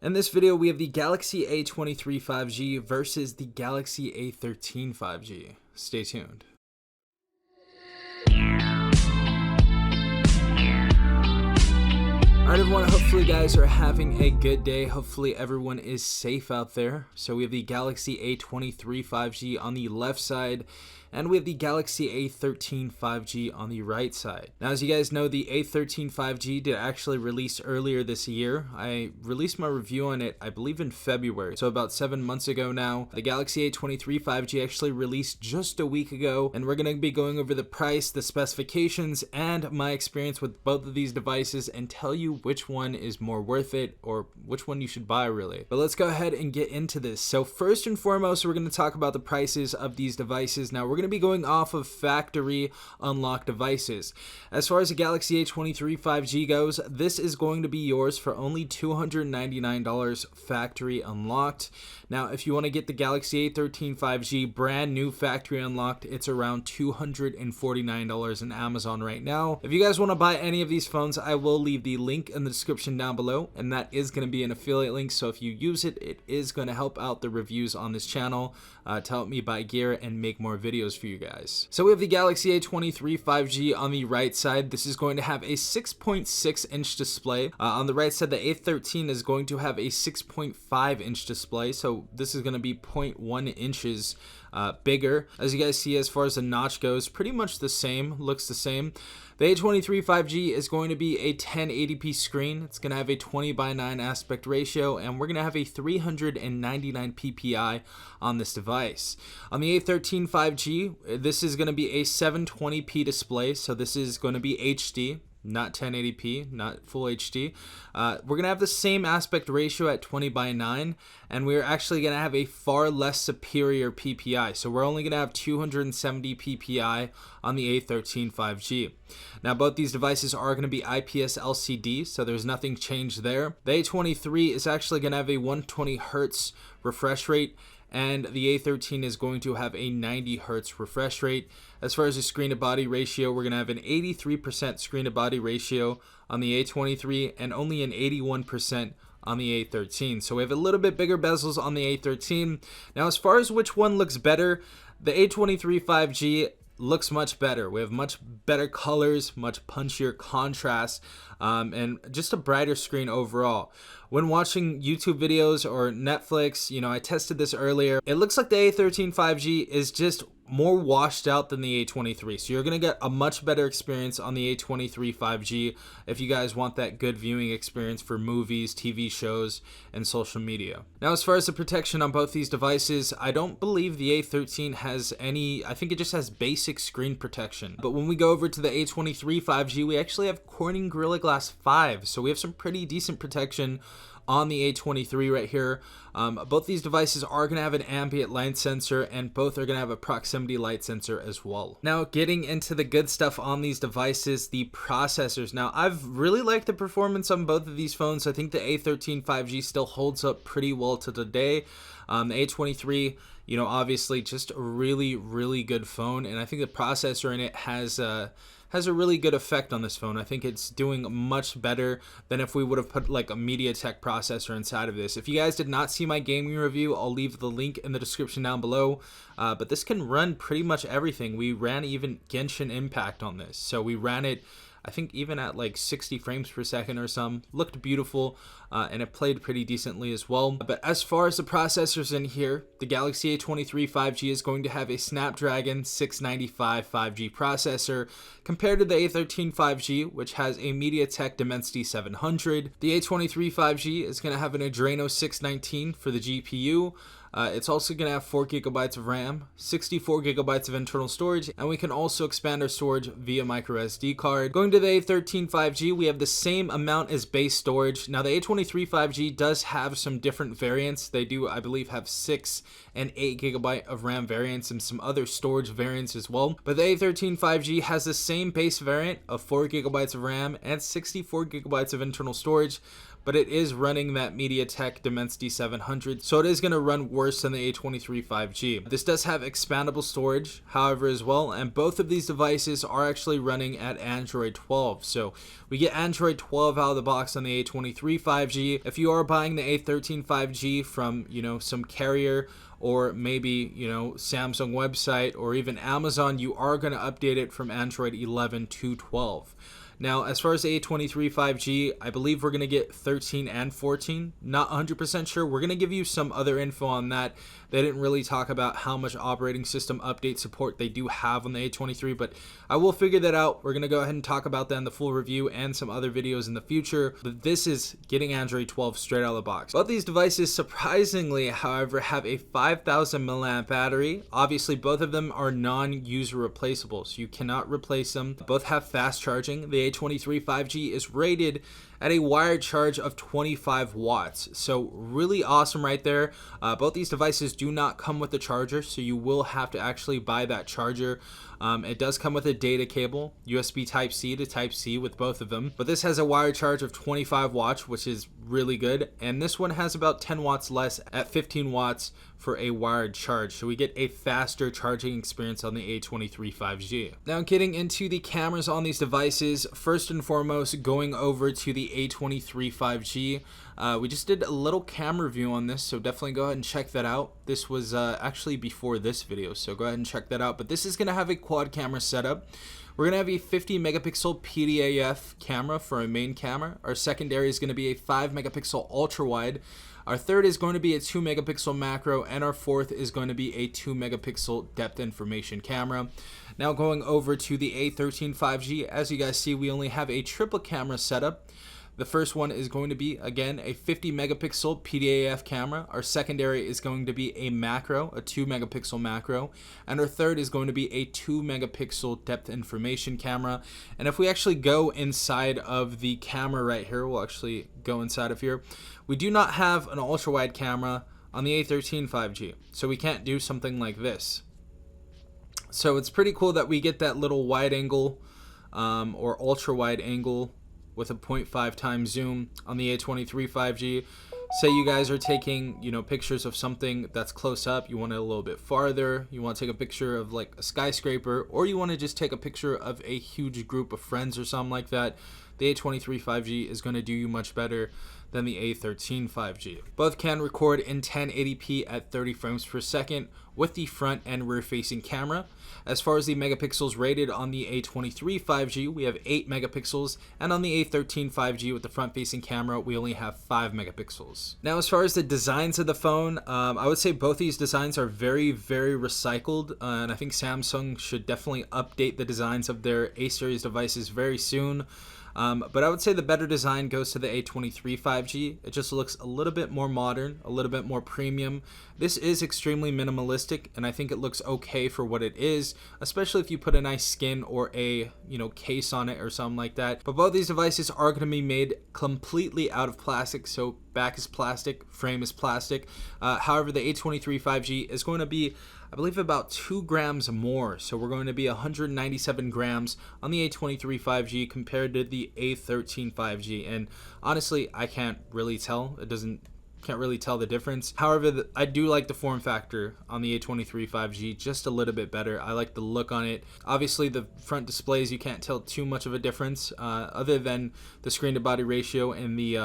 In this video, we have the Galaxy A23 5G versus the Galaxy A13 5G. Stay tuned. Alright everyone, hopefully you guys are having a good day. Hopefully everyone is safe out there. So we have the Galaxy A23 5G on the left side, and we have the Galaxy A13 5G on the right side. Now, as you guys know, the A13 5G did actually release earlier this year. I released my review on it, I believe in February, so about 7 months ago now. The Galaxy A23 5G actually released just a week ago, and we're going to be going over the price, the specifications, and my experience with both of these devices and tell you which one is more worth it or which one you should buy really. But let's go ahead and get into this. So first and foremost, we're going to talk about the prices of these devices. Now, we're going to be going off of factory unlocked devices. As far as the Galaxy A23 5G goes, this is going to be yours for only $299 factory unlocked. Now, if you want to get the Galaxy A13 5G brand new factory unlocked, it's around $249 in Amazon right now. If you guys want to buy any of these phones, I will leave the link in the description down below, and that is going to be an affiliate link, so if you use it, it is going to help out the reviews on this channel to help me buy gear and make more videos for you guys. So we have the Galaxy A23 5G on the right side. This is going to have a 6.6 inch display. On the right side, the A13 is going to have a 6.5 inch display, so this is going to be 0.1 inches bigger. As you guys see, as far as the notch goes, pretty much the same, looks the same. The A23 5G is going to be a 1080p screen. It's going to have a 20:9 aspect ratio, and we're going to have a 399 ppi on this device. On the A13 5G, this is going to be a 720p display, so this is going to be HD. Not 1080p, not full HD. We're going to have the same aspect ratio at 20:9, and we're actually going to have a far less superior PPI. So we're only going to have 270 PPI on the A13 5G. Now, both these devices are going to be IPS LCD, so there's nothing changed there. The A23 is actually going to have a 120 Hz refresh rate, and the A13 is going to have a 90 Hz refresh rate. As far as the screen to body ratio, we're going to have an 83% screen to body ratio on the A23 and only an 81% on the A13. So we have a little bit bigger bezels on the A13. Now, as far as which one looks better, the A23 5G looks much better. We have much better colors, much punchier contrast, and just a brighter screen overall. When watching YouTube videos or Netflix, you know, I tested this earlier. It looks like the A13 5G is just more washed out than the A23. So you're going to get a much better experience on the A23 5G if you guys want that good viewing experience for movies, TV shows, and social media. Now, as far as the protection on both these devices, I don't believe the A13 has any, I think it just has basic screen protection. But when we go over to the A23 5G, we actually have Corning Gorilla Glass 5. So we have some pretty decent protection on the A23 right here. Both these devices are going to have an ambient light sensor, and both are going to have a proximity light sensor as well. Now, getting into the good stuff on these devices, the processors. Now, I've really liked the performance on both of these phones. I think the A13 5G still holds up pretty well to today. The A23, you know, obviously just a really, really good phone, and I think the processor in it has a really good effect on this phone. I think it's doing much better than if we would have put like a MediaTek processor inside of this. If you guys did not see my gaming review, I'll leave the link in the description down below. But this can run pretty much everything. We ran even Genshin Impact on this. So we ran it, I think, even at like 60 frames per second or some. Looked beautiful, and it played pretty decently as well. But as far as the processors in here, the Galaxy A23 5G is going to have a Snapdragon 695 5G processor compared to the A13 5G, which has a MediaTek Dimensity 700. The A23 5G is going to have an Adreno 619 for the GPU. It's also going to have 4 GB of RAM, 64 GB of internal storage, and we can also expand our storage via micro SD card. Going to the A13 5G, we have the same amount as base storage. Now, the A23 5G does have some different variants. They do, I believe, have 6 and 8 GB of RAM variants and some other storage variants as well. But the A13 5G has the same base variant of 4 GB of RAM and 64 GB of internal storage. but it is running that MediaTek Dimensity 700, so it is going to run worse than the A23 5G. This does have expandable storage, however, as well, and both of these devices are actually running at Android 12. So we get Android 12 out of the box on the A23 5G. If you are buying the A13 5G from, some carrier, or maybe, Samsung website, or even Amazon, you are going to update it from Android 11 to 12. Now, as far as the A23 5G, I believe we're going to get 13 and 14. Not 100% sure. We're going to give you some other info on that. They didn't really talk about how much operating system update support they do have on the A23, but I will figure that out. We're going to go ahead and talk about that in the full review and some other videos in the future. But this is getting Android 12 straight out of the box. Both these devices, surprisingly, however, have a 5,000 milliamp battery. Obviously, both of them are non-user replaceable, so you cannot replace them. Both have fast charging. The A23 5G is rated at a wired charge of 25 watts. So really awesome right there. Both these devices do not come with a charger, so you will have to actually buy that charger. It does come with a data cable, USB Type-C to Type-C with both of them, but this has a wired charge of 25 watts, which is really good, and this one has about 10 watts less at 15 watts for a wired charge, so we get a faster charging experience on the A23 5G. Now, getting into the cameras on these devices, first and foremost, going over to the A23 5G, we just did a little camera review on this, so definitely go ahead and check that out. This was actually before this video, so go ahead and check that out. But this is going to have a quad camera setup. We're going to have a 50 megapixel PDAF camera for our main camera. Our secondary is going to be a 5 megapixel ultra wide. Our third is going to be a 2 megapixel macro, and our fourth is going to be a 2 megapixel depth information camera. Now going over to the A13 5G, as you guys see, we only have a triple camera setup. The first one is going to be, again, a 50 megapixel PDAF camera. Our secondary is going to be a macro, a 2 megapixel macro. And our third is going to be a 2 megapixel depth information camera. And if we actually go inside of the camera right here, we'll actually go inside of here. We do not have an ultra wide camera on the A13 5G, so we can't do something like this. So it's pretty cool that we get that little wide angle or ultra wide angle with a 0.5 times zoom on the A23 5G. Say you guys are taking, pictures of something that's close up, you want it a little bit farther, you want to take a picture of like a skyscraper, or you want to just take a picture of a huge group of friends or something like that, the A23 5G is going to do you much better than the A13 5G. Both can record in 1080p at 30 frames per second with the front and rear facing camera. As far as the megapixels rated on the A23 5G, we have 8 megapixels, and on the A13 5G with the front facing camera, we only have 5 megapixels. Now, as far as the designs of the phone, I would say both these designs are very, very recycled, and I think Samsung should definitely update the designs of their A series devices very soon. But I would say the better design goes to the A23 5G. It just looks a little bit more modern, a little bit more premium. This is extremely minimalistic, and I think it looks okay for what it is, especially if you put a nice skin or a case on it or something like that. But both these devices are going to be made completely out of plastic, so back is plastic, frame is plastic. However, the A23 5G is going to be, I believe, about 2 grams more. So we're going to be 197 grams on the A23 5G compared to the A13 5G. And honestly, I can't really tell. Can't really tell the difference. However, I do like the form factor on the A23 5G just a little bit better. I like the look on it. Obviously, the front displays, you can't tell too much of a difference other than the screen to body ratio, and the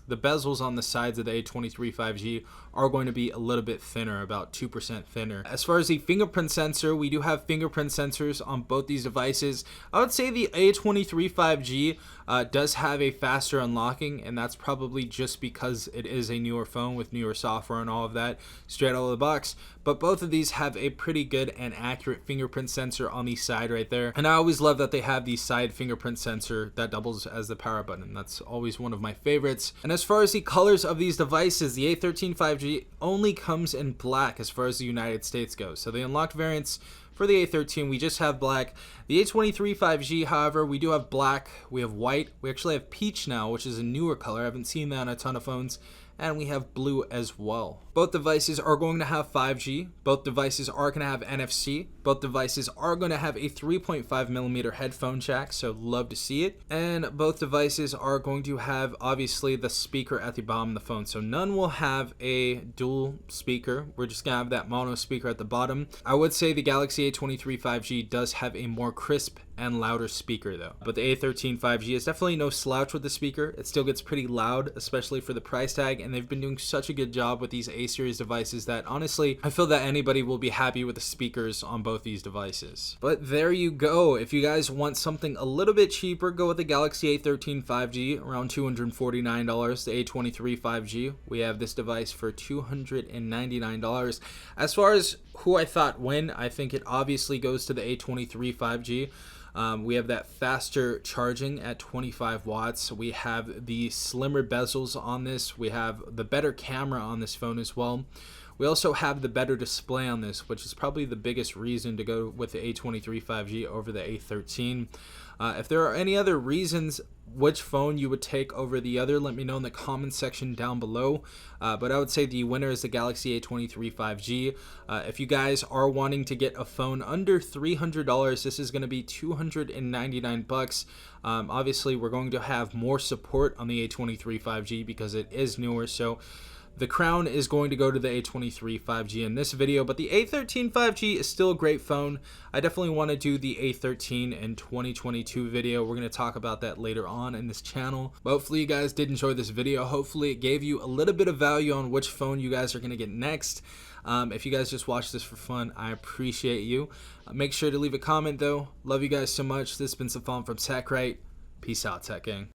bezels on the sides of the A23 5G are going to be a little bit thinner, about 2% thinner. As far as the fingerprint sensor, we do have fingerprint sensors on both these devices. I would say the A23 5G does have a faster unlocking, and that's probably just because it is a newer phone with newer software and all of that straight out of the box. But both of these have a pretty good and accurate fingerprint sensor on the side right there. And I always love that they have the side fingerprint sensor that doubles as the power button. That's always one of my favorites. And as far as the colors of these devices, the A13 5G only comes in black as far as the United States goes. So the unlocked variants for the A13, we just have black. The A23 5G, however, we do have black, we have white, we actually have peach now, which is a newer color. I haven't seen that on a ton of phones. and we have blue as well. Both devices are going to have 5G. Both devices are going to have NFC. Both devices are going to have a 3.5mm headphone jack, so love to see it. And both devices are going to have, obviously, the speaker at the bottom of the phone. So none will have a dual speaker. We're just going to have that mono speaker at the bottom. I would say the Galaxy A23 5G does have a more crisp and louder speaker though. But the A13 5G is definitely no slouch with the speaker. It still gets pretty loud, especially for the price tag, and they've been doing such a good job with these A-series devices that honestly, I feel that anybody will be happy with the speakers on both these devices. But there you go. If you guys want something a little bit cheaper, go with the Galaxy A13 5G, around $249. The A23 5G, we have this device for $299. As far as who I thought win, I think it obviously goes to the A23 5G. We have that faster charging at 25 watts. We have the slimmer bezels on this. We have the better camera on this phone as well. We also have the better display on this, which is probably the biggest reason to go with the A23 5G over the A13. If there are any other reasons which phone you would take over the other, let me know in the comments section down below. But I would say the winner is the Galaxy A23 5G. If you guys are wanting to get a phone under $300, this is going to be $299. Obviously, we're going to have more support on the A23 5G because it is newer. So the crown is going to go to the A23 5G in this video, but the A13 5G is still a great phone. I definitely want to do the A13 in 2022 video. We're going to talk about that later on in this channel. But hopefully you guys did enjoy this video. Hopefully it gave you a little bit of value on which phone you guys are going to get next. If you guys just watched this for fun, I appreciate you. Make sure to leave a comment though. Love you guys so much. This has been Safan from TechRight. Peace out, Tech Gang.